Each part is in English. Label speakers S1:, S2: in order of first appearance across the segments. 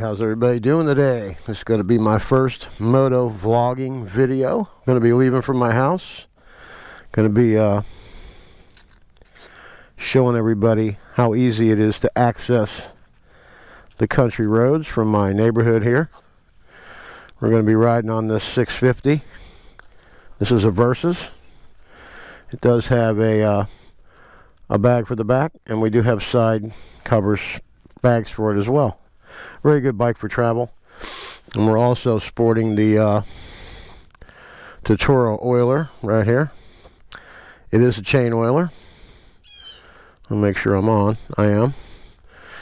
S1: how's everybody doing today? This is going to be my first moto vlogging video. I'm going to be leaving from my house. Going to be showing everybody how easy it is to access the country roads from my neighborhood here. We're going to be riding on this 650. This is a Versus. It does have a bag for the back, and we do have side covers, bags for it as well. Very good bike for travel. And we're also sporting the Totoro oiler right here. It is a chain oiler. I'll make sure I'm on. I am.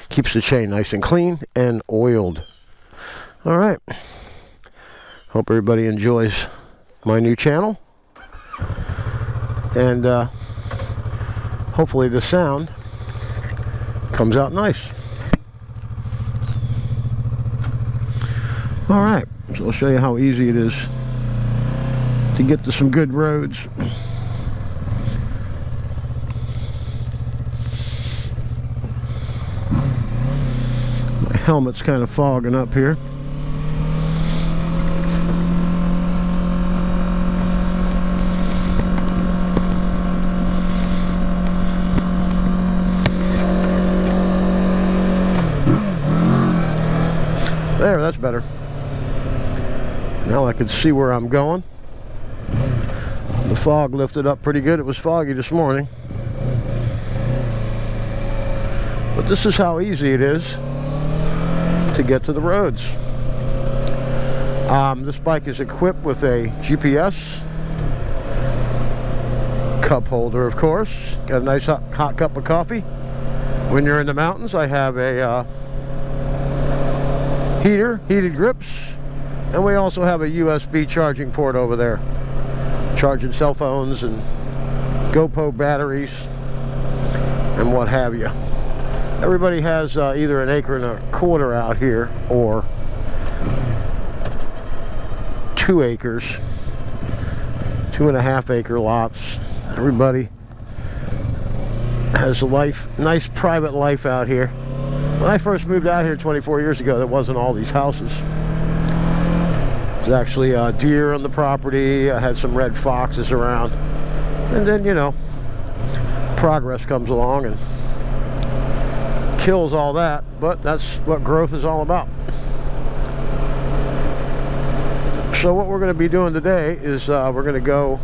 S1: Keeps the chain nice and clean and oiled. All right. Hope everybody enjoys my new channel. And hopefully the sound comes out nice. All right, so I'll show you how easy it is to get to some good roads. My helmet's kind of fogging up here. There, that's better. Now I can see where I'm going. The fog lifted up pretty good. It was foggy this morning. But this is how easy it is to get to the roads. This bike is equipped with a GPS cup holder, of course. Got a nice hot cup of coffee. When you're in the mountains, I have a heated grips, and we also have a USB charging port over there, charging cell phones and GoPro batteries and what have you. Everybody has either an acre and a quarter out here or 2 acres, 2.5 acre lots. Everybody has a nice private life out here. When I first moved out here 24 years ago, there wasn't all these houses. There's actually a deer on the property. I had some red foxes around. And then, you know, progress comes along and kills all that. But that's what growth is all about. So what we're going to be doing today is we're going to go...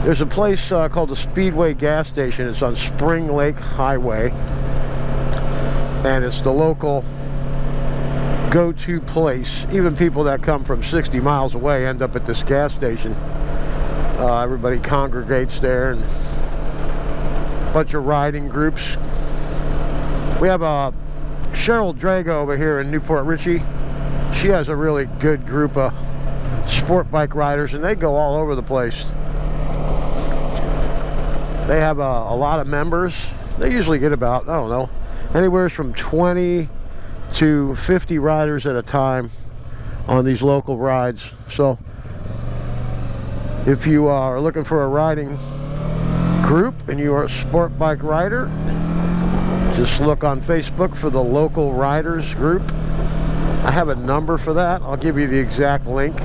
S1: There's a place called the Speedway gas station. It's on Spring Lake Highway. And it's the local go-to place. Even people that come from 60 miles away end up at this gas station. Everybody congregates there, and a bunch of riding groups. We have Cheryl Drago over here in Newport Richey. She has a really good group of sport bike riders, and they go all over the place. They have a lot of members. They usually get about, I don't know, anywhere from 20 to 50 riders at a time on these local rides. So if you are looking for a riding group and you are a sport bike rider, just look on Facebook for the local riders group. I have a number for that. I'll give you the exact link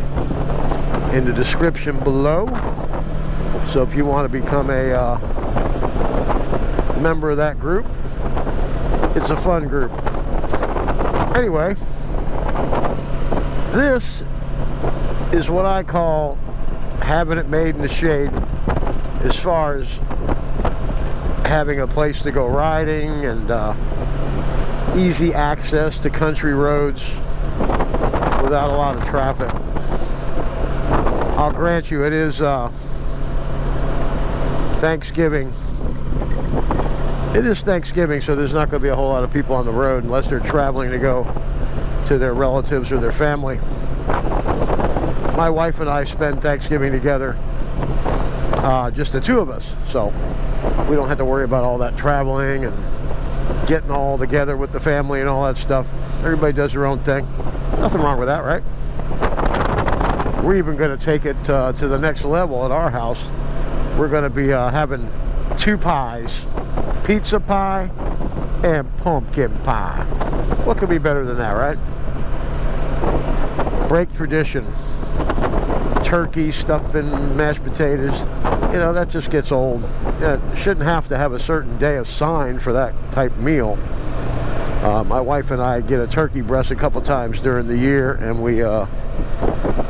S1: in the description below. So if you want to become a member of that group, it's a fun group. Anyway, this is what I call having it made in the shade, as far as having a place to go riding and easy access to country roads without a lot of traffic. I'll grant you, it is Thanksgiving. It is Thanksgiving, so there's not going to be a whole lot of people on the road unless they're traveling to go to their relatives or their family. My wife and I spend Thanksgiving together, just the two of us, so we don't have to worry about all that traveling and getting all together with the family and all that stuff. Everybody does their own thing. Nothing wrong with that, right? We're even going to take it to the next level at our house. We're going to be having 2 pies. Pizza pie and pumpkin pie. What could be better than that, right? break tradition. Turkey, stuffing, mashed potatoes, you know, that just gets old. It shouldn't have to have a certain day assigned for that type meal. My wife and I get a turkey breast a couple times during the year, and we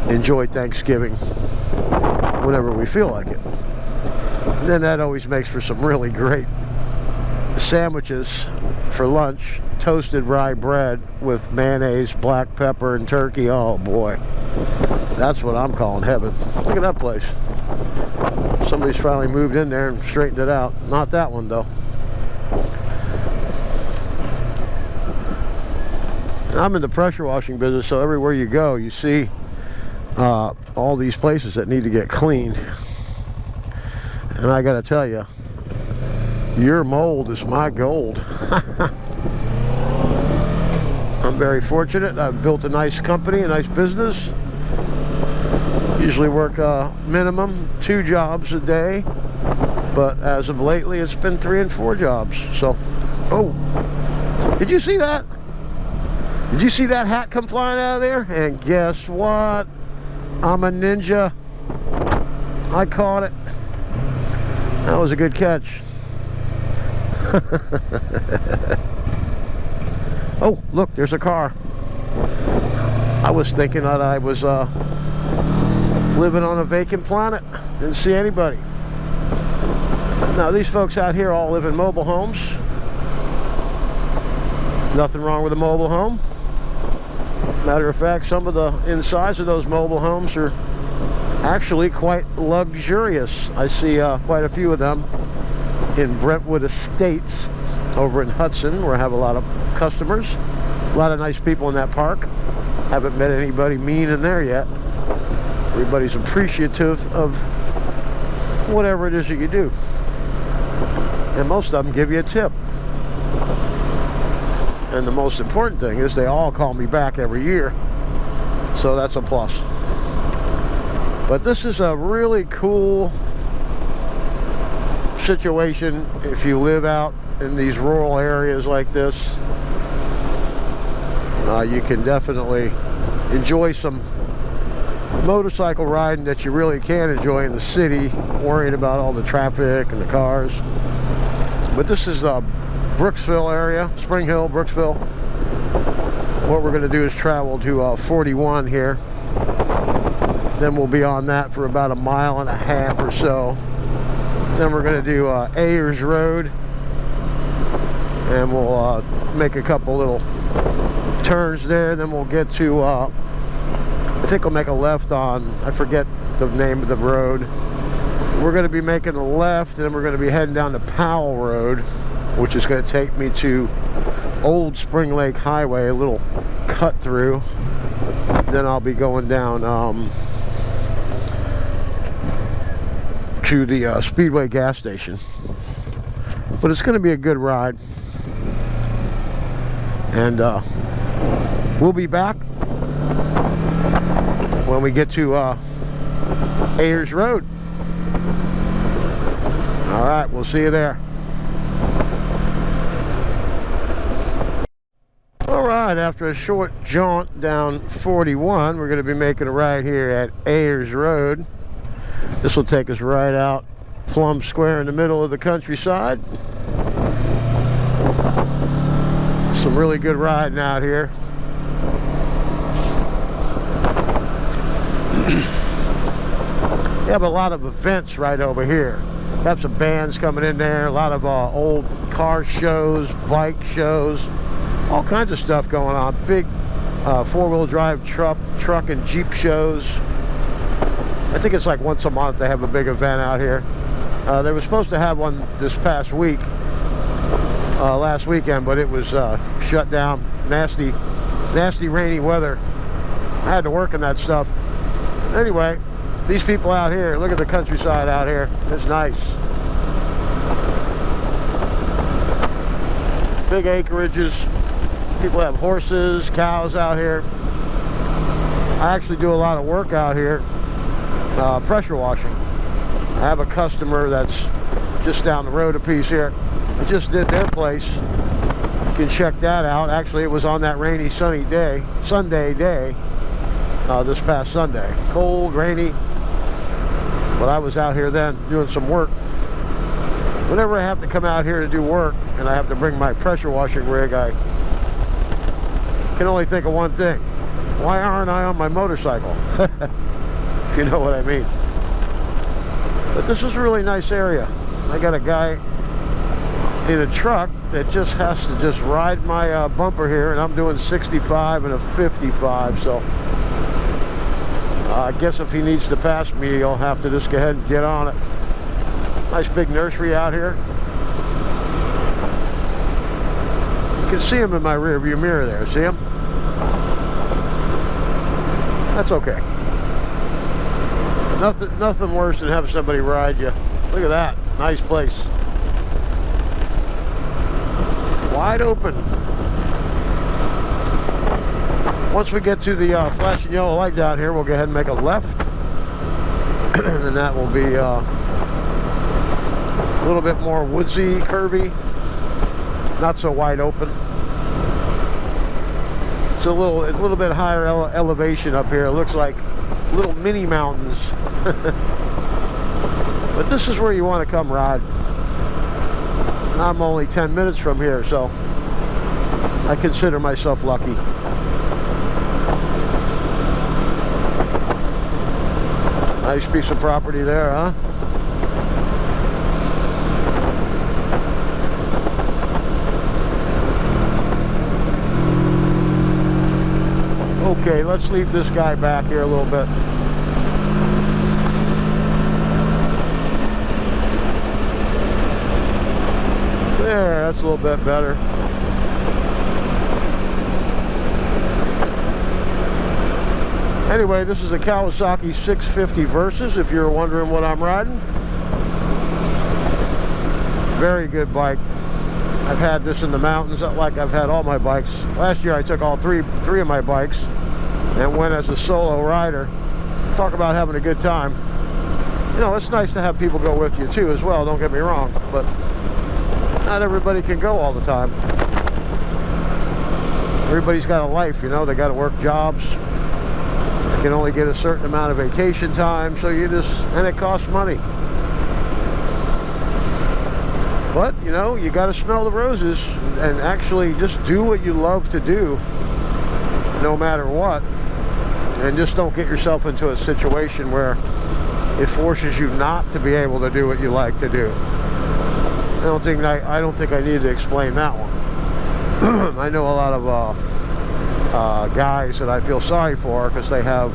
S1: enjoy Thanksgiving whenever we feel like it. And then that always makes for some really great sandwiches for lunch. Toasted rye bread with mayonnaise, black pepper, and turkey. Oh boy, that's what I'm calling heaven. Look at that place. Somebody's finally moved in there and straightened it out. Not that one though. I'm in the pressure washing business, so everywhere you go you see all these places that need to get cleaned. And I gotta tell you, your mold is my gold. I'm very fortunate. I've built a nice company, a nice business. Usually work minimum 2 jobs a day, but as of lately it's been 3 and 4 jobs. So, oh, did you see that? Did you see that hat come flying out of there? And guess what? I'm a ninja. I caught it. That was a good catch. Oh, look, there's a car. I was thinking that I was living on a vacant planet. Didn't see anybody. Now, these folks out here all live in mobile homes. Nothing wrong with a mobile home. Matter of fact, some of the insides of those mobile homes are actually quite luxurious. I see quite a few of them in Brentwood Estates over in Hudson, where I have a lot of customers. A lot of nice people in that park. Haven't met anybody mean in there yet. Everybody's appreciative of whatever it is that you do. And most of them give you a tip. And the most important thing is they all call me back every year. So that's a plus. But this is a really cool situation if you live out in these rural areas like this. You can definitely enjoy some motorcycle riding that you really can't enjoy in the city, worrying about all the traffic and the cars. But this is Brooksville area, Spring Hill, Brooksville. What we're going to do is travel to 41 here. Then we'll be on that for about 1.5 miles or so. Then we're going to do Ayers Road, and we'll make a couple little turns there. Then we'll get to I think we'll make a left on, I forget the name of the road. We're going to be making a left, and then we're going to be heading down to Powell Road, which is going to take me to Old Spring Lake Highway, a little cut through. Then I'll be going down to the Speedway gas station. But it's going to be a good ride. And we'll be back when we get to Ayers Road. All right, we'll see you there. All right, after a short jaunt down 41, we're going to be making a right here at Ayers Road. This will take us right out plumb square in the middle of the countryside. Some really good riding out here. We have a lot of events right over here. We have some bands coming in there, a lot of old car shows, bike shows, all kinds of stuff going on. Big four-wheel drive truck and Jeep shows. I think it's like once a month they have a big event out here. They were supposed to have one this past week, last weekend, but it was shut down. Nasty rainy weather. I had to work in that stuff. Anyway, these people out here, look at the countryside out here. It's nice. Big acreages. People have horses, cows out here. I actually do a lot of work out here, pressure washing. I have a customer that's just down the road a piece here. I just did their place. can check that out. Actually, it was on that rainy, sunny day, Sunday day, this past Sunday. Cold, rainy, but I was out here then doing some work. Whenever I have to come out here to do work and I have to bring my pressure washing rig, I can only think of one thing. Why aren't I on my motorcycle? If you know what I mean. But this is a really nice area. I got a guy in a truck that just has to just ride my bumper here, and I'm doing 65 and a 55, so I guess if he needs to pass me, he'll have to just go ahead and get on it. Nice big nursery out here. You can see him in my rear view mirror there. See him? That's okay. Nothing worse than having somebody ride you. Look at that. Nice place. Wide open. Once we get to the flashing yellow light down here, we'll go ahead and make a left. And that will be a little bit more woodsy, curvy, not so wide open. It's a little bit higher elevation up here. It looks like little mini mountains. But this is where you want to come ride. I'm only 10 minutes from here, so I consider myself lucky. Nice piece of property there, huh? Okay, let's leave this guy back here a little bit. There, that's a little bit better. Anyway, this is a Kawasaki 650 Versus, if you're wondering what I'm riding. Very good bike. I've had this in the mountains like I've had all my bikes. Last year I took all three of my bikes and went as a solo rider. Talk about having a good time. You know, it's nice to have people go with you too as well, don't get me wrong, but not everybody can go all the time. Everybody's got a life, you know, they got to work jobs. They can only get a certain amount of vacation time, so and it costs money. But, you know, you got to smell the roses and actually just do what you love to do, no matter what. And just don't get yourself into a situation where it forces you not to be able to do what you like to do. I don't think I need to explain that one. I know a lot of guys that I feel sorry for because they have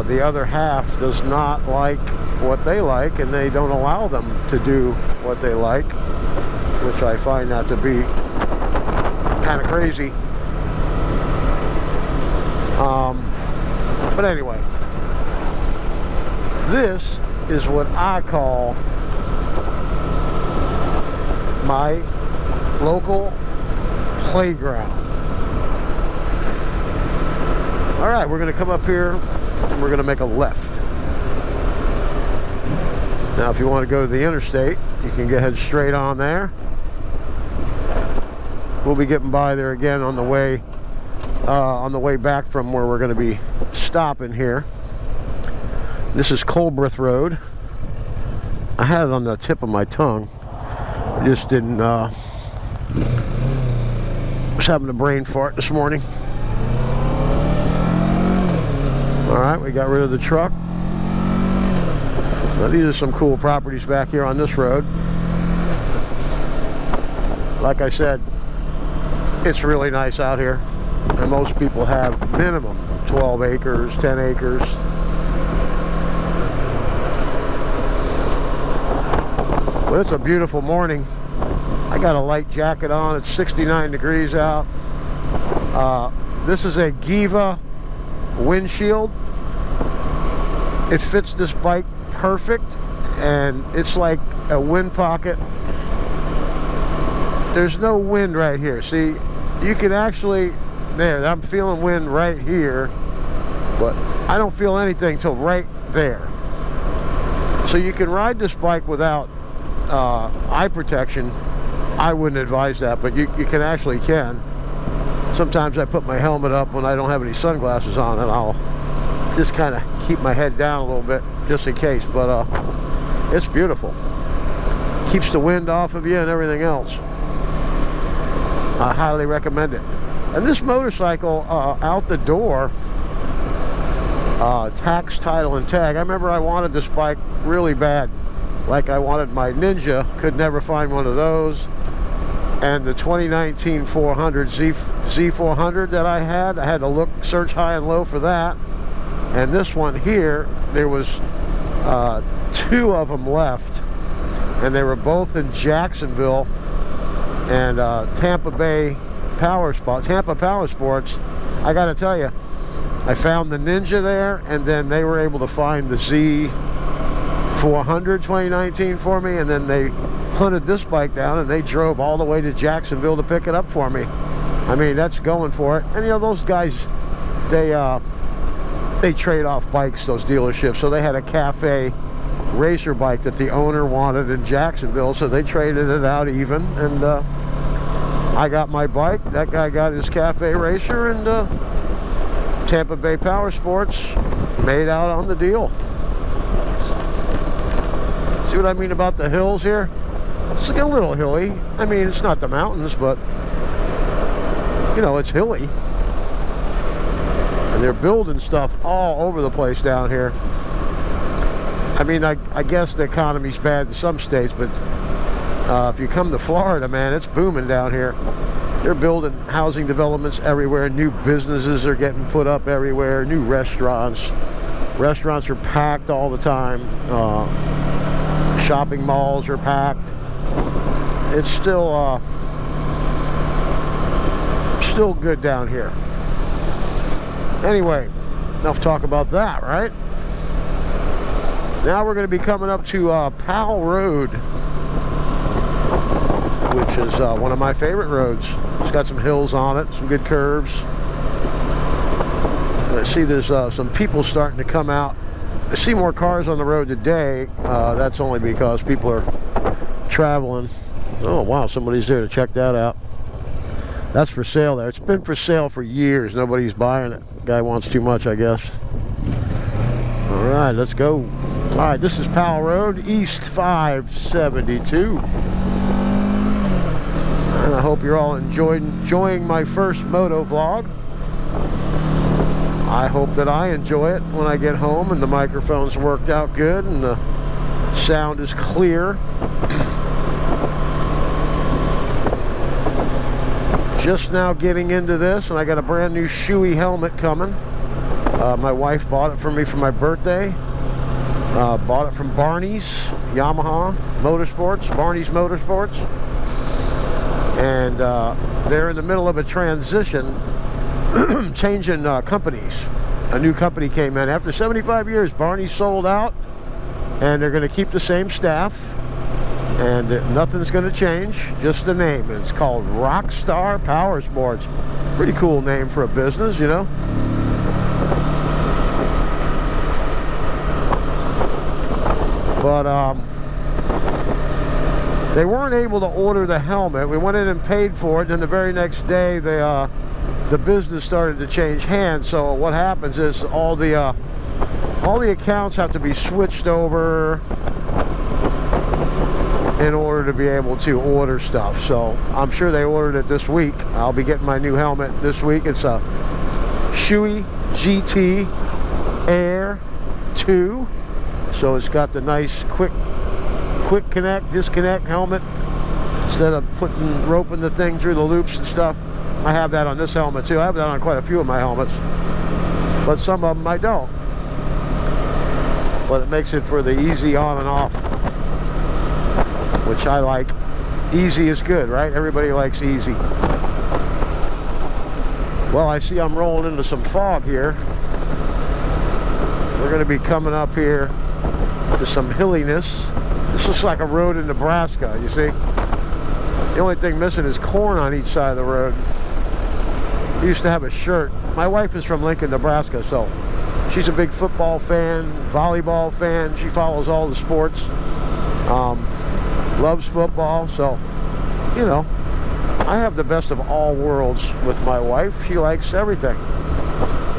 S1: the other half does not like what they like, and they don't allow them to do what they like, which I find that to be kind of crazy. But anyway, this is what I call my local playground. All right, we're going to come up here and we're going to make a left. Now, if you want to go to the interstate, you can go ahead straight on there. We'll be getting by there again on the way back from where we're going to be stopping here. This is Colbreth Road. I had it on the tip of my tongue. I just didn't. Was having a brain fart this morning. All right, we got rid of the truck. Now, these are some cool properties back here on this road. Like I said, it's really nice out here. And most people have minimum 12 acres, 10 acres. But it's a beautiful morning. I got a light jacket on. It's 69 degrees out. This is a Giva windshield. It fits this bike perfect, and it's like a wind pocket. There's no wind right here. See, you can actually, there, I'm feeling wind right here, but I don't feel anything till right there. So you can ride this bike without eye protection I wouldn't advise that, but you can actually can. Sometimes I put my helmet up when I don't have any sunglasses on, and I'll just kind of keep my head down a little bit just in case. But it's beautiful. Keeps the wind off of you and everything else. I highly recommend it. And this motorcycle, out the door, tax, title, and tag. I remember I wanted this bike really bad. Like I wanted my Ninja, could never find one of those. And the 2019 400 Z400 that I had to look, search high and low for that. And this one here, there was 2 of them left, and they were both in Jacksonville and Tampa Power Sports. I got to tell you, I found the Ninja there, and then they were able to find the Z400 2019 for me, and then they hunted this bike down and they drove all the way to Jacksonville to pick it up for me. I mean, that's going for it. And you know, those guys, they trade off bikes, those dealerships. So they had a cafe racer bike that the owner wanted in Jacksonville, so they traded it out even, and I got my bike, that guy got his cafe racer, and Tampa Bay Power Sports made out on the deal. See what I mean about the hills here? It's like a little hilly. I mean, it's not the mountains, but you know, it's hilly. And they're building stuff all over the place down here. I mean, I guess the economy's bad in some states, but if you come to Florida, man, it's booming down here. They're building housing developments everywhere. New businesses are getting put up everywhere. New restaurants. Restaurants are packed all the time. Shopping malls are packed. It's still good down here. Anyway, enough talk about that, right? Now we're going to be coming up to Powell Road, which is one of my favorite roads. It's got some hills on it, some good curves. I see there's some people starting to come out. I see more cars on the road today. That's only because people are traveling. Oh wow, somebody's there to check that out. That's for sale there. It's been for sale for years. Nobody's buying it. Guy wants too much, I guess. All right, let's go. All right, this is Powell Road, East 572. And I hope you're all enjoying my first moto vlog. I hope that I enjoy it when I get home and the microphone's worked out good and the sound is clear. Just now getting into this, and I got a brand new Shoei helmet coming. My wife bought it for me for my birthday. Bought it from Barney's Yamaha Motorsports, Barney's Motorsports. And they're in the middle of a transition, changing companies. A new company came in. After 75 years, Barney sold out, and they're going to keep the same staff, and nothing's going to change, just the name. It's called Rockstar Power Sports. Pretty cool name for a business, you know. But they weren't able to order the helmet. We went in and paid for it, and the very next day the business started to change hands. So what happens is all the accounts have to be switched over in order to be able to order stuff. So I'm sure they ordered it this week. I'll be getting my new helmet this week. It's a Shoei GT Air 2. So it's got the nice quick connect, disconnect helmet. Instead of roping the thing through the loops and stuff. I have that on this helmet too. I have that on quite a few of my helmets, but some of them I don't. But it makes it for the easy on and off, which I like. Easy is good, right? Everybody likes easy. Well, I see I'm rolling into some fog here. We're going to be coming up here to some hilliness. This looks like a road in Nebraska, you see? The only thing missing is corn on each side of the road. I used to have a shirt. My wife is from Lincoln, Nebraska, so she's a big football fan, volleyball fan. She follows all the sports. Loves football, so you know, I have the best of all worlds with my wife. She likes everything.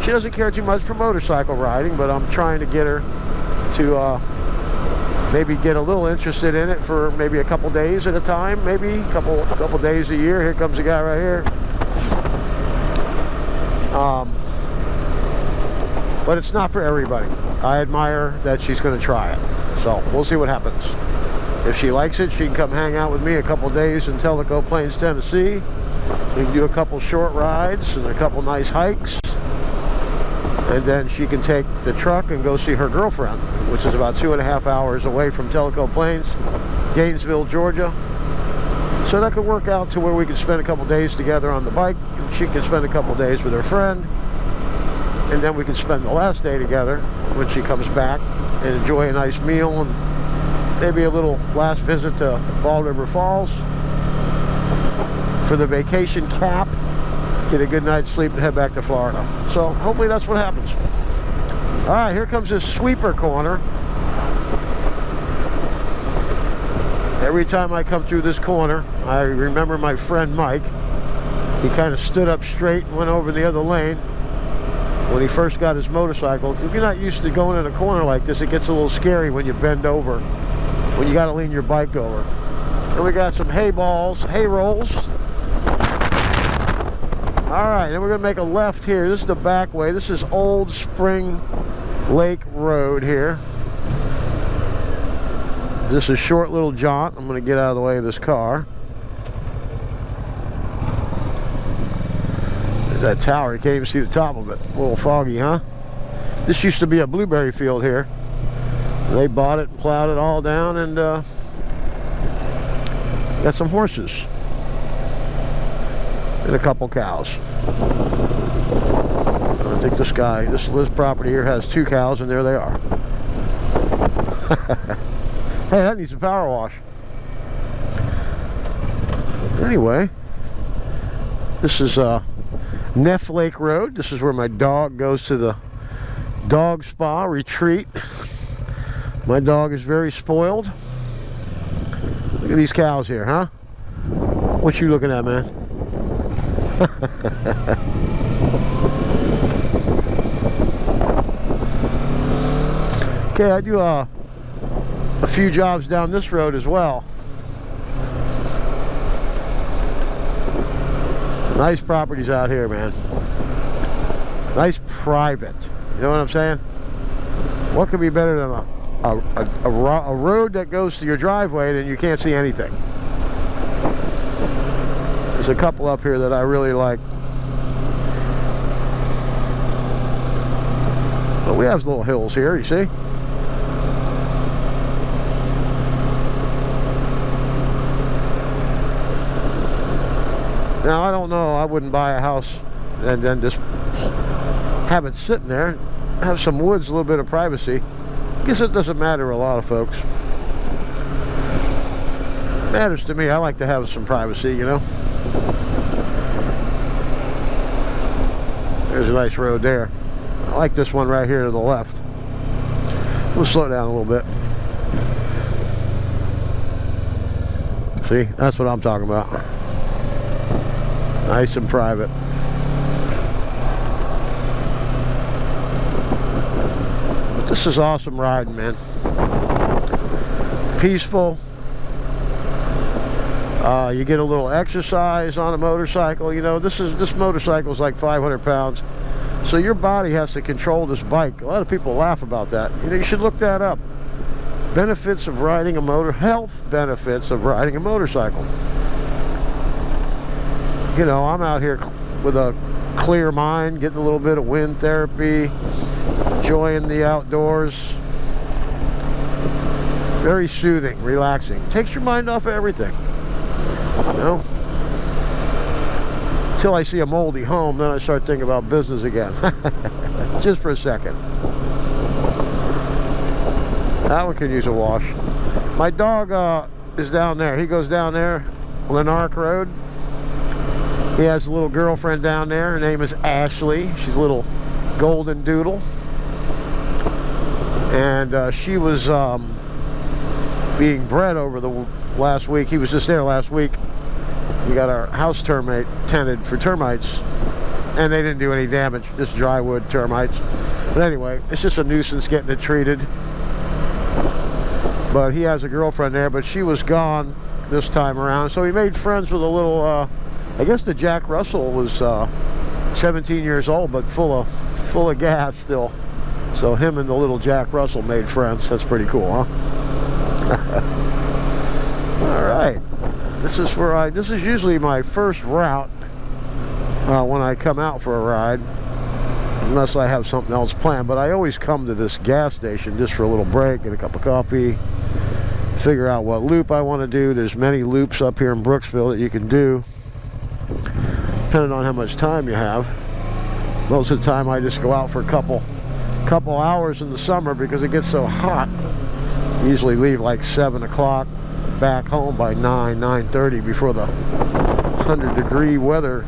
S1: She doesn't care too much for motorcycle riding, but I'm trying to get her to maybe get a little interested in it for maybe a couple days at a time, maybe a couple days a year. Here comes the guy right here. But it's not for everybody. I admire that she's going to try it. So we'll see what happens. If she likes it, she can come hang out with me a couple days in Tellico Plains, Tennessee. We can do a couple short rides and a couple nice hikes. And then she can take the truck and go see her girlfriend, which is about 2.5 hours away from Tellico Plains, Gainesville, Georgia. So that could work out to where we could spend a couple days together on the bike. She can spend a couple days with her friend. And then we can spend the last day together when she comes back and enjoy a nice meal and maybe a little last visit to Bald River Falls for the vacation cap. Get a good night's sleep and head back to Florida. So hopefully that's what happens. All right, here comes this sweeper corner. Every time I come through this corner, I remember my friend Mike. He kind of stood up straight and went over the other lane when he first got his motorcycle. If you're not used to going in a corner like this, it gets a little scary when you bend over, when you got to lean your bike over. And we got some hay balls, hay rolls. All right, then we're going to make a left here. This is the back way. This is Old Spring Lake Road here. This is a short little jaunt. I'm going to get out of the way of this car. There's that tower. You can't even see the top of it. A little foggy, huh? This used to be a blueberry field here. They bought it and plowed it all down and got some horses. And a couple cows. I think this property here has 2 cows, and there they are. Hey, that needs a power wash. Anyway, this is Neff Lake Road. This is where my dog goes to the dog spa retreat. My dog is very spoiled. Look at these cows here, huh? What you looking at, man? Okay, I do a few jobs down this road as well. Nice properties out here, man. Nice private. You know what I'm saying? What could be better than a road that goes to your driveway and you can't see anything? There's a couple up here that I really like. But we have little hills here, you see? Now, I don't know, I wouldn't buy a house and then just have it sitting there. Have some woods, a little bit of privacy. I guess it doesn't matter to a lot of folks. It matters to me. I like to have some privacy, you know. There's a nice road there. I like this one right here to the left. We'll slow down a little bit. See, that's what I'm talking about. Nice and private. But this is awesome riding, man. Peaceful. You get a little exercise on a motorcycle. You know, this motorcycle is like 500 pounds. So your body has to control this bike. A lot of people laugh about that. You know, you should look that up. Benefits of riding a health benefits of riding a motorcycle. You know, I'm out here with a clear mind, getting a little bit of wind therapy, enjoying the outdoors. Very soothing, relaxing. Takes your mind off of everything. You know? Until I see a moldy home, then I start thinking about business again. Just for a second. That one could use a wash. My dog is down there. He goes down there, Lanark Road. He has a little girlfriend down there. Her name is Ashley. She's a little golden doodle. And she was being bred over the last week. He was just there last week. We got our house termite tented for termites, and they didn't do any damage, just drywood termites. But anyway, it's just a nuisance getting it treated. But he has a girlfriend there, but she was gone this time around, so he made friends with a little, I guess the Jack Russell was 17 years old, but full of gas still. So him and the little Jack Russell made friends. That's pretty cool, huh? All right. This is usually my first route when I come out for a ride, unless I have something else planned. But I always come to this gas station just for a little break and a cup of coffee, figure out what loop I want to do. There's many loops up here in Brooksville that you can do, depending on how much time you have. Most of the time I just go out for a couple hours in the summer because it gets so hot. Usually leave like 7 o'clock, back home by 9:30 before the 100-degree weather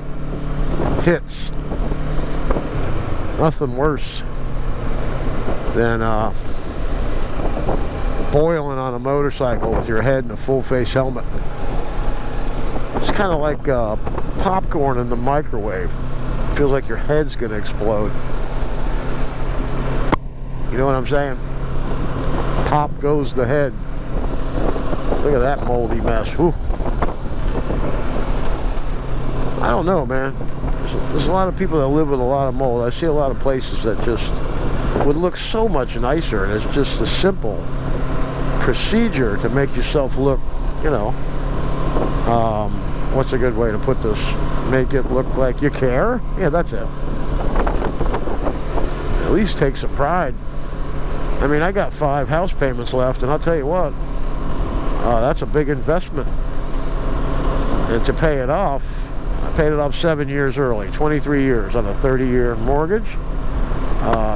S1: hits. Nothing worse than boiling on a motorcycle with your head in a full-face helmet. It's kind of like popcorn in the microwave. It feels like your head's going to explode. You know what I'm saying? Pop goes the head. Look at that moldy mess. Whew. I don't know, man. There's a lot of people that live with a lot of mold. I see a lot of places that just would look so much nicer, and it's just a simple procedure to make yourself look, you know, what's a good way to put this? Make it look like you care? Yeah, that's it. At least take some pride. I mean, I got 5 house payments left, and I'll tell you what, that's a big investment. And to pay it off, I paid it off 7 years early, 23 years on a 30-year mortgage.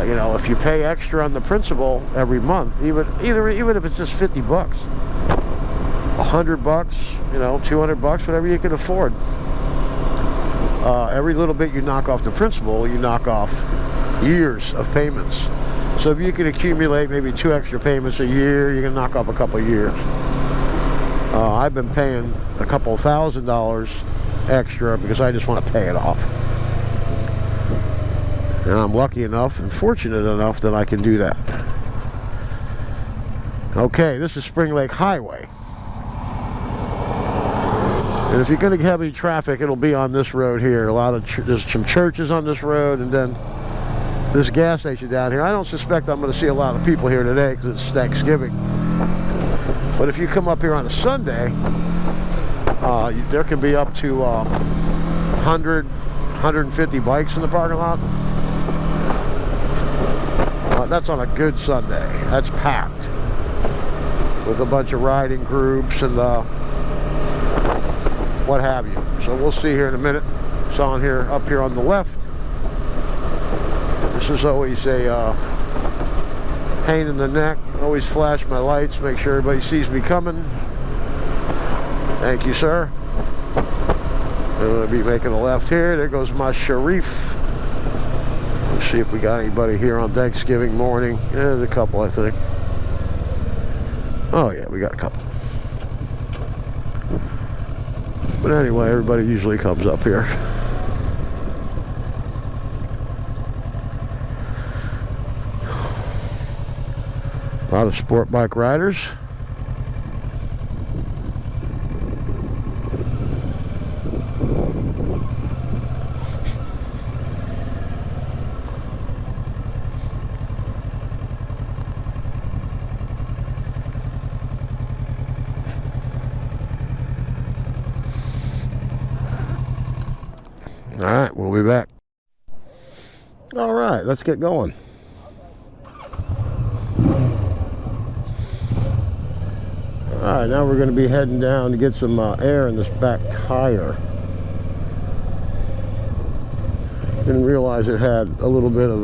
S1: You know, if you pay extra on the principal every month, even if it's just $50, $100, you know, $200, whatever you can afford. Every little bit you knock off the principal, you knock off years of payments. So if you can accumulate maybe 2 extra payments a year, you can knock off a couple of years. I've been paying a couple $1,000 extra because I just want to pay it off. And I'm lucky enough and fortunate enough that I can do that. Okay, this is Spring Lake Highway. And if you're going to have any traffic, it'll be on this road here. There's some churches on this road, and then this gas station down here. I don't suspect I'm going to see a lot of people here today because it's Thanksgiving. But if you come up here on a Sunday, there can be up to 100, 150 bikes in the parking lot. That's on a good Sunday. That's packed with a bunch of riding groups and what have you. So we'll see here in a minute. It's on here, up here on the left. This is always a pain in the neck. Always flash my lights, make sure everybody sees me coming. Thank you, sir. I'm going to be making a left here. There goes my Sharif. Let's see if we got anybody here on Thanksgiving morning. Yeah, there's a couple, I think. Oh yeah, we got a couple. But anyway, everybody usually comes up here. A lot of sport bike riders. All right, we'll be back. All right, let's get going. All right, now we're going to be heading down to get some air in this back tire. Didn't realize it had a little bit of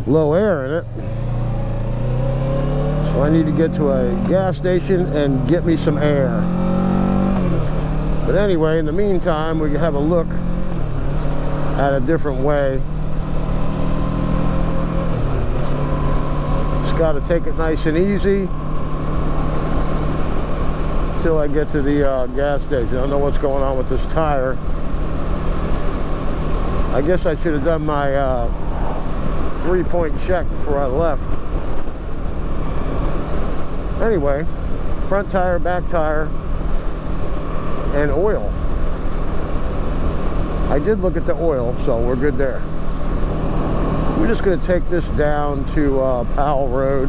S1: low air in it. So I need to get to a gas station and get me some air. But anyway, in the meantime, we can have a look at a different way. Just got to take it nice and easy. till I get to the gas station. I don't know what's going on with this tire. I guess I should have done my 3-point check before I left. Anyway, front tire, back tire, and oil. I did look at the oil, so we're good there. We're just going to take this down to Powell Road.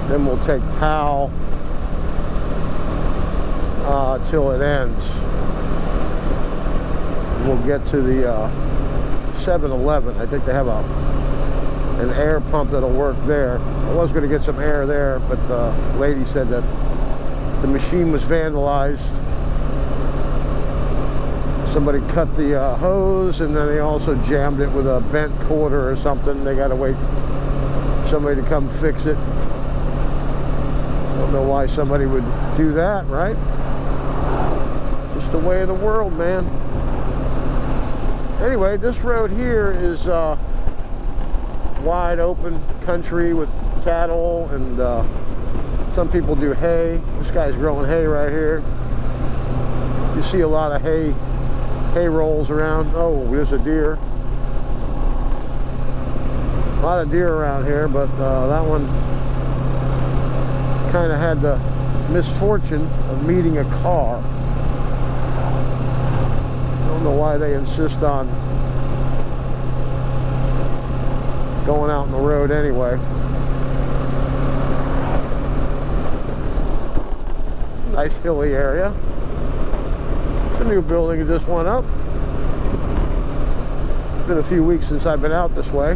S1: Then we'll take Powell till it ends. We'll get to the 7-Eleven. I think they have an air pump that'll work there. I was going to get some air there, but the lady said that the machine was vandalized. Somebody cut the hose, and then they also jammed it with a bent quarter or something. They got to wait for somebody to come fix it. Don't know why somebody would do that, right? Just the way of the world, man. Anyway, this road here is wide open country with cattle, and some people do hay. This guy's growing hay right here. You see a lot of hay rolls around. Oh, there's a deer. A lot of deer around here, but that one kind of had the misfortune of meeting a car. I don't know why they insist on going out on the road anyway. Nice hilly area. It's a new building that just went up. It's been a few weeks since I've been out this way.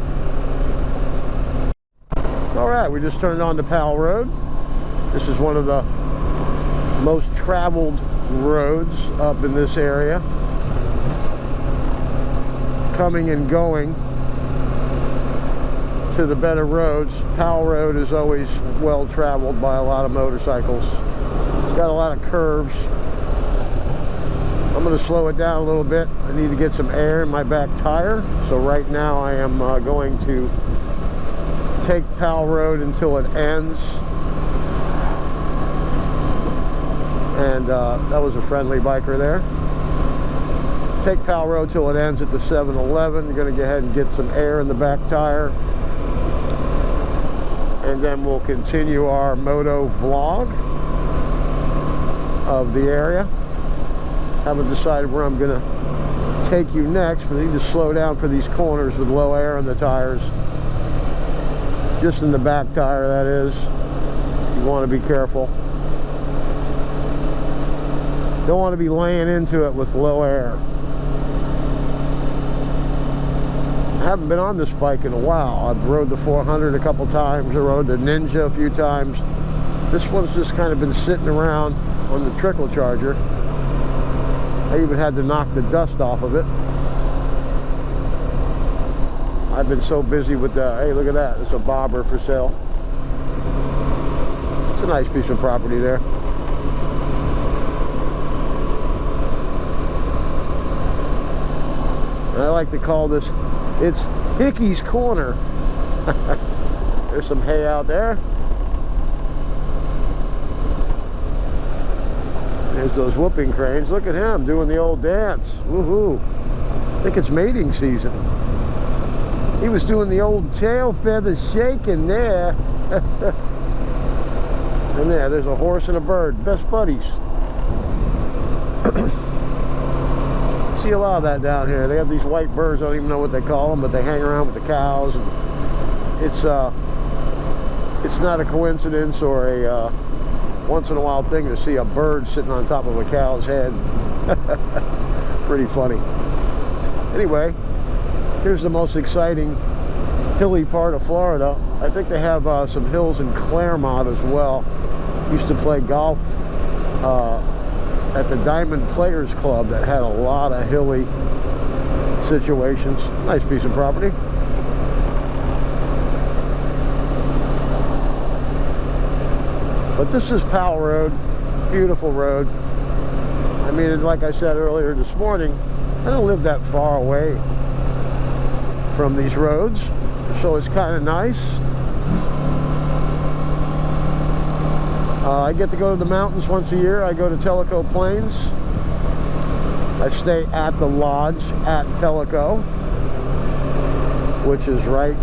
S1: Alright, we just turned on to Powell Road. This is one of the most traveled roads up in this area. Coming and going to the better roads. Powell Road is always well traveled by a lot of motorcycles. It's got a lot of curves. I'm going to slow it down a little bit. I need to get some air in my back tire. So right now I am going to take Powell Road until it ends. And that was a friendly biker there. Take Powell Road till it ends at the 7-Eleven. You're going to go ahead and get some air in the back tire. And then we'll continue our Moto vlog of the area. Haven't decided where I'm going to take you next, but I need to slow down for these corners with low air in the tires. Just in the back tire, that is. You want to be careful. Don't want to be laying into it with low air. I haven't been on this bike in a while. I've rode the 400 a couple times. I rode the Ninja a few times. This one's just kind of been sitting around on the trickle charger. I even had to knock the dust off of it. I've been so busy with the, hey, look at that. It's a bobber for sale. It's a nice piece of property there. And I like to call this, it's Hickey's Corner. There's some hay out there. There's those whooping cranes. Look at him doing the old dance. Woohoo. I think it's mating season. He was doing the old tail feather shaking there. And there's a horse and a bird. Best buddies. See a lot of that down here. They have these white birds. I don't even know what they call them, but they hang around with the cows. And it's not a coincidence or a once in a while thing to see a bird sitting on top of a cow's head. Pretty funny. Anyway, here's the most exciting hilly part of Florida. I think they have some hills in Claremont as well. Used to play golf at the Diamond Players Club that had a lot of hilly situations. Nice piece of property. But this is Powell Road. Beautiful road. I mean, like I said earlier this morning, I don't live that far away from these roads, so it's kind of nice. I get to go to the mountains once a year. I go to Tellico Plains. I stay at the lodge at Tellico, which is right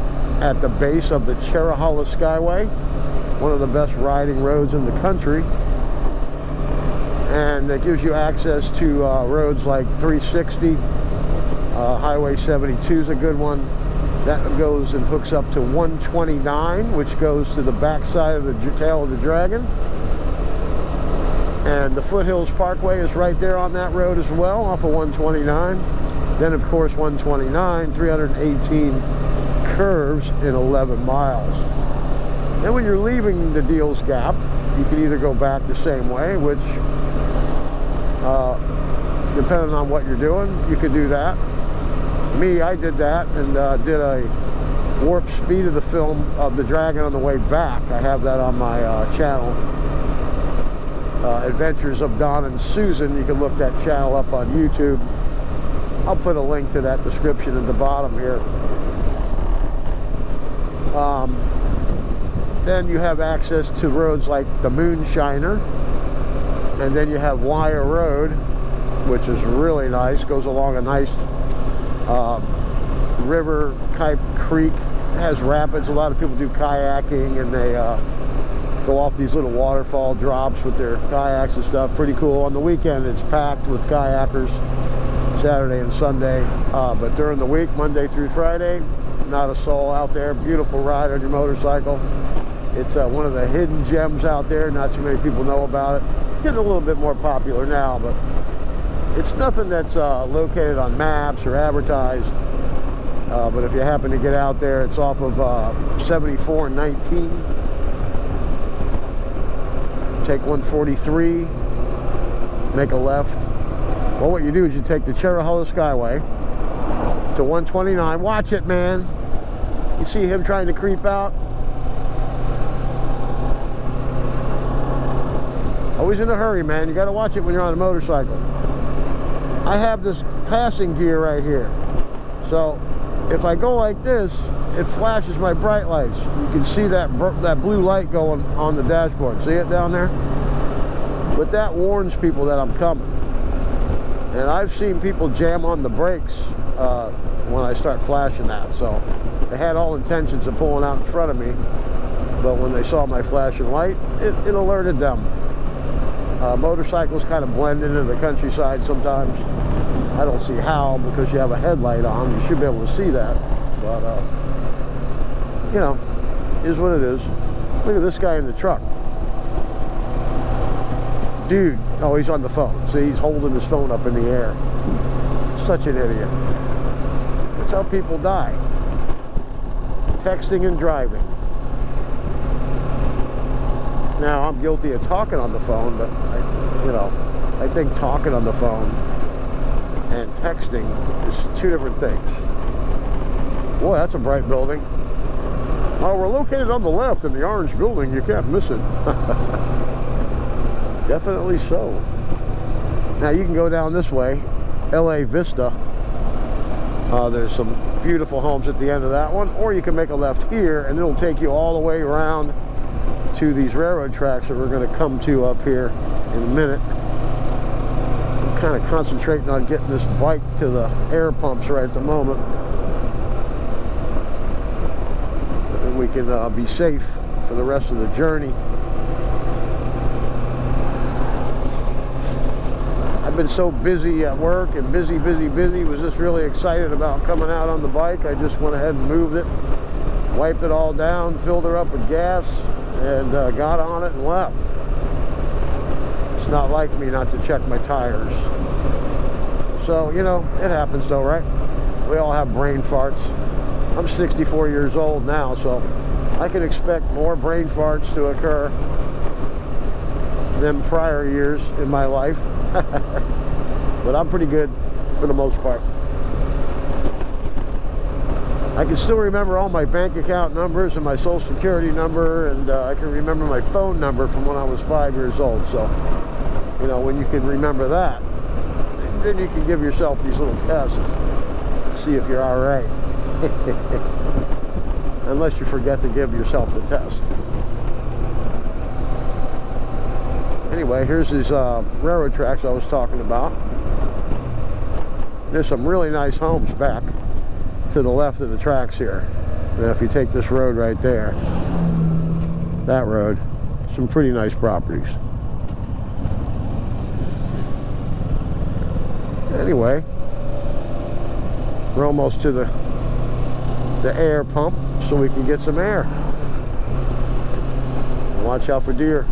S1: at the base of the Cherahalla Skyway, one of the best riding roads in the country. And it gives you access to roads like 360, Highway 72 is a good one. That goes and hooks up to 129, which goes to the backside of the tail of the dragon. And the Foothills Parkway is right there on that road as well, off of 129. Then, of course, 129, 318 curves in 11 miles. And when you're leaving the Deals Gap, you can either go back the same way, which, depending on what you're doing, you could do that. Me, I did that and did a warp speed of the film of the Dragon on the way back. I have that on my channel. Adventures of Don and Susan. You can look that channel up on YouTube. I'll put a link to that description at the bottom here. Then you have access to roads like the Moonshiner, and then you have Wire Road, which is really nice. Goes along a nice river type creek. It has rapids. A lot of people do kayaking, and they go off these little waterfall drops with their kayaks and stuff. Pretty cool. On the weekend, it's packed with kayakers, Saturday and Sunday. But during the week, Monday through Friday, not a soul out there. Beautiful ride on your motorcycle. It's one of the hidden gems out there. Not too many people know about it. Getting a little bit more popular now, but it's nothing that's located on maps or advertised. But if you happen to get out there, it's off of 74 and 19. Take 143, make a left. Well, what you do is you take the Cherahalla Skyway to 129. Watch it, man. You see him trying to creep out? Always in a hurry, man. You got to watch it when you're on a motorcycle. I have this passing gear right here. So if I go like this, it flashes my bright lights. You can see that blue light going on the dashboard. See it down there? But that warns people that I'm coming. And I've seen people jam on the brakes when I start flashing that. So they had all intentions of pulling out in front of me, but when they saw my flashing light, it alerted them. Motorcycles kind of blend into the countryside sometimes. I don't see how, because you have a headlight on. You should be able to see that. But you know, is what it is. Look at this guy in the truck. Dude, oh, he's on the phone. See, he's holding his phone up in the air. Such an idiot. That's how people die. Texting and driving. Now, I'm guilty of talking on the phone, but I think talking on the phone and texting is two different things. Boy, that's a bright building. Oh, we're located on the left in the orange building. You can't miss it. Definitely so. Now you can go down this way, LA Vista. There's some beautiful homes at the end of that one, or you can make a left here and it'll take you all the way around to these railroad tracks that we're going to come to up here in a minute. I'm kind of concentrating on getting this bike to the air pumps right at the moment. And we can be safe for the rest of the journey. I've been so busy at work and busy, was just really excited about coming out on the bike. I just went ahead and moved it, wiped it all down, filled her up with gas, and got on it and left. It's not like me not to check my tires. So, you know, it happens though, right? We all have brain farts. I'm 64 years old now, so I can expect more brain farts to occur than prior years in my life. But I'm pretty good for the most part. I can still remember all my bank account numbers and my social security number, and I can remember my phone number from when I was 5 years old. So, you know, when you can remember that, then you can give yourself these little tests and see if you're all right. Unless you forget to give yourself the test. Anyway, here's these railroad tracks I was talking about. There's some really nice homes back to the left of the tracks here. Now, if you take this road right there, that road, some pretty nice properties. Anyway, we're almost to the air pump so we can get some air. Watch out for deer.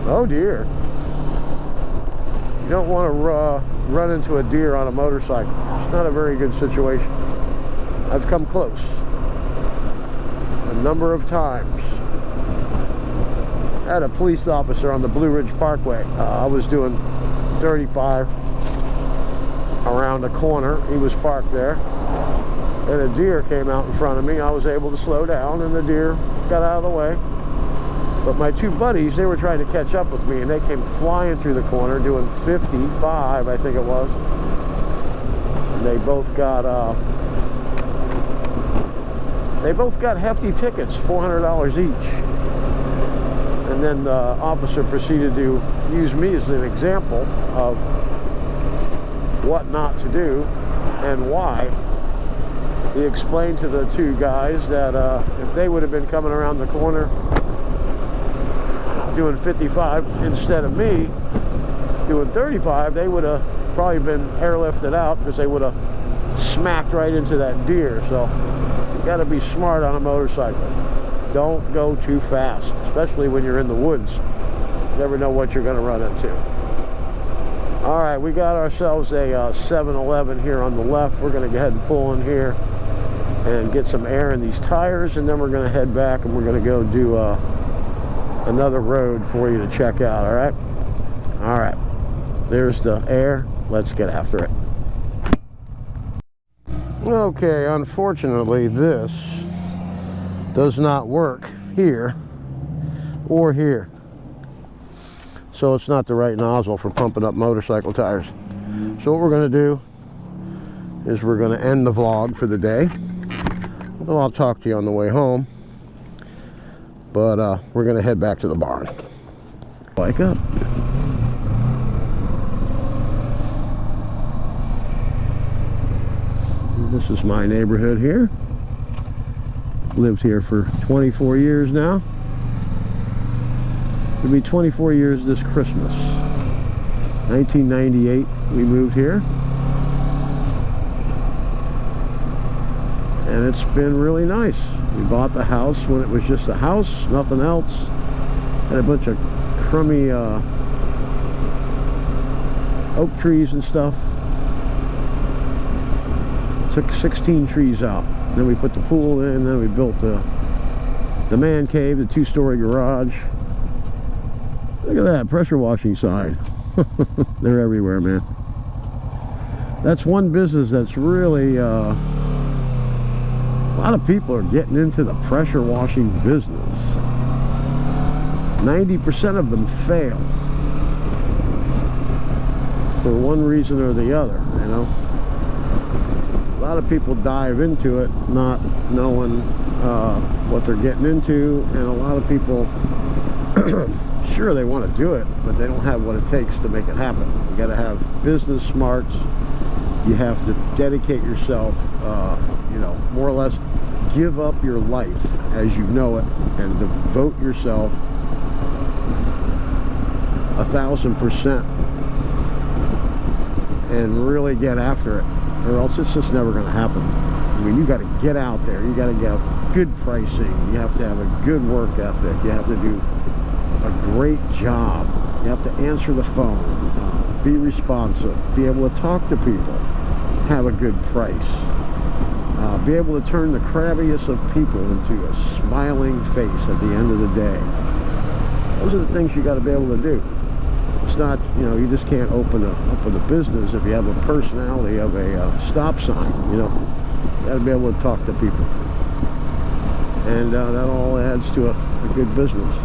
S1: Oh dear. You don't want to run into a deer on a motorcycle. It's not a very good situation. I've come close a number of times. I had a police officer on the Blue Ridge Parkway. I was doing 35 around a corner. He was parked there, and a deer came out in front of me. I was able to slow down, and the deer got out of the way. But my two buddies, they were trying to catch up with me, and they came flying through the corner doing 55, I think it was. And they both got hefty tickets, $400 each. And then the officer proceeded to use me as an example of what not to do and why. He explained to the two guys that if they would have been coming around the corner doing 55 instead of me doing 35, they would have probably been airlifted out because they would have smacked right into that deer. So you got to be smart on a motorcycle. Don't go too fast, especially when you're in the woods. You never know what you're going to run into. All right, we got ourselves a 7-Eleven here on the left. We're going to go ahead and pull in here and get some air in these tires, and then we're going to head back and we're going to go do another road for you to check out. All right, there's the air. Let's get after it. Okay, unfortunately this does not work here or here, so it's not the right nozzle for pumping up motorcycle tires. So what we're going to do is we're going to end the vlog for the day. Although I'll talk to you on the way home, but we're going to head back to the barn. Bike up. This is my neighborhood here. Lived here for 24 years now. It'll be 24 years this Christmas. 1998 we moved here. And it's been really nice. We bought the house when it was just a house, nothing else. Had a bunch of crummy oak trees and stuff. Took 16 trees out. Then we put the pool in, then we built the man cave, the 2-story garage. Look at that, pressure washing sign. They're everywhere, man. That's one business that's really, a lot of people are getting into the pressure washing business. 90% of them fail. For one reason or the other, you know. A lot of people dive into it not knowing what they're getting into, and a lot of people sure they want to do it, but they don't have what it takes to make it happen. You got to have business smarts. You have to dedicate yourself, you know, more or less give up your life as you know it and devote yourself 1000% and really get after it, or else it's just never going to happen. I mean, you got to get out there. You got to get good pricing. You have to have a good work ethic. You have to do a great job. You have to answer the phone, be responsive, be able to talk to people, have a good price, be able to turn the crabbiest of people into a smiling face at the end of the day. Those are the things you got to be able to do. It's not, you know, you just can't open a business if you have a personality of a stop sign. You know, you got to be able to talk to people, and that all adds to a good business.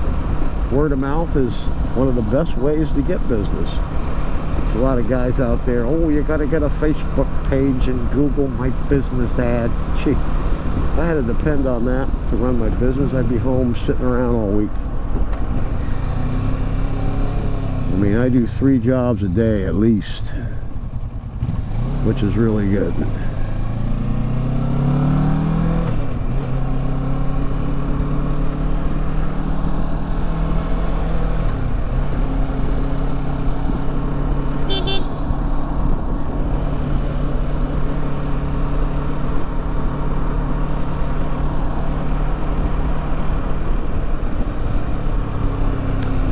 S1: Word of mouth is one of the best ways to get business. There's a lot of guys out there, oh, you got to get a Facebook page and Google my business ad. Gee, if I had to depend on that to run my business, I'd be home sitting around all week. I mean, I do 3 jobs a day at least, which is really good.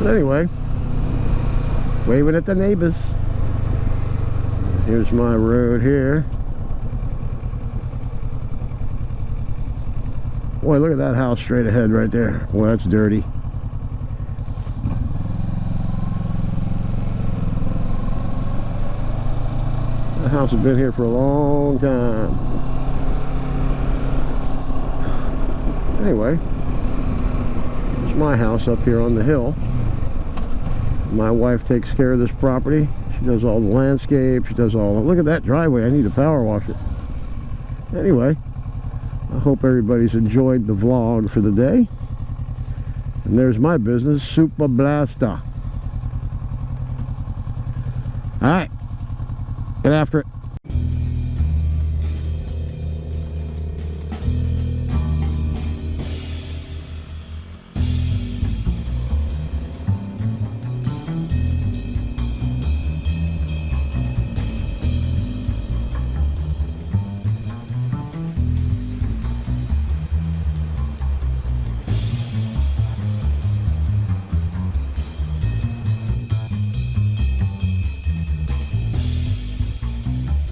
S1: Anyway, waving at the neighbors. Here's my road here. Boy, look at that house straight ahead right there. Boy, that's dirty. That house has been here for a long time. Anyway, here's my house up here on the hill. My wife takes care of this property. She does all the landscape. She does all the... Look at that driveway. I need to power wash it. Anyway, I hope everybody's enjoyed the vlog for the day. And there's my business, Super Blasta. Alright, get after it.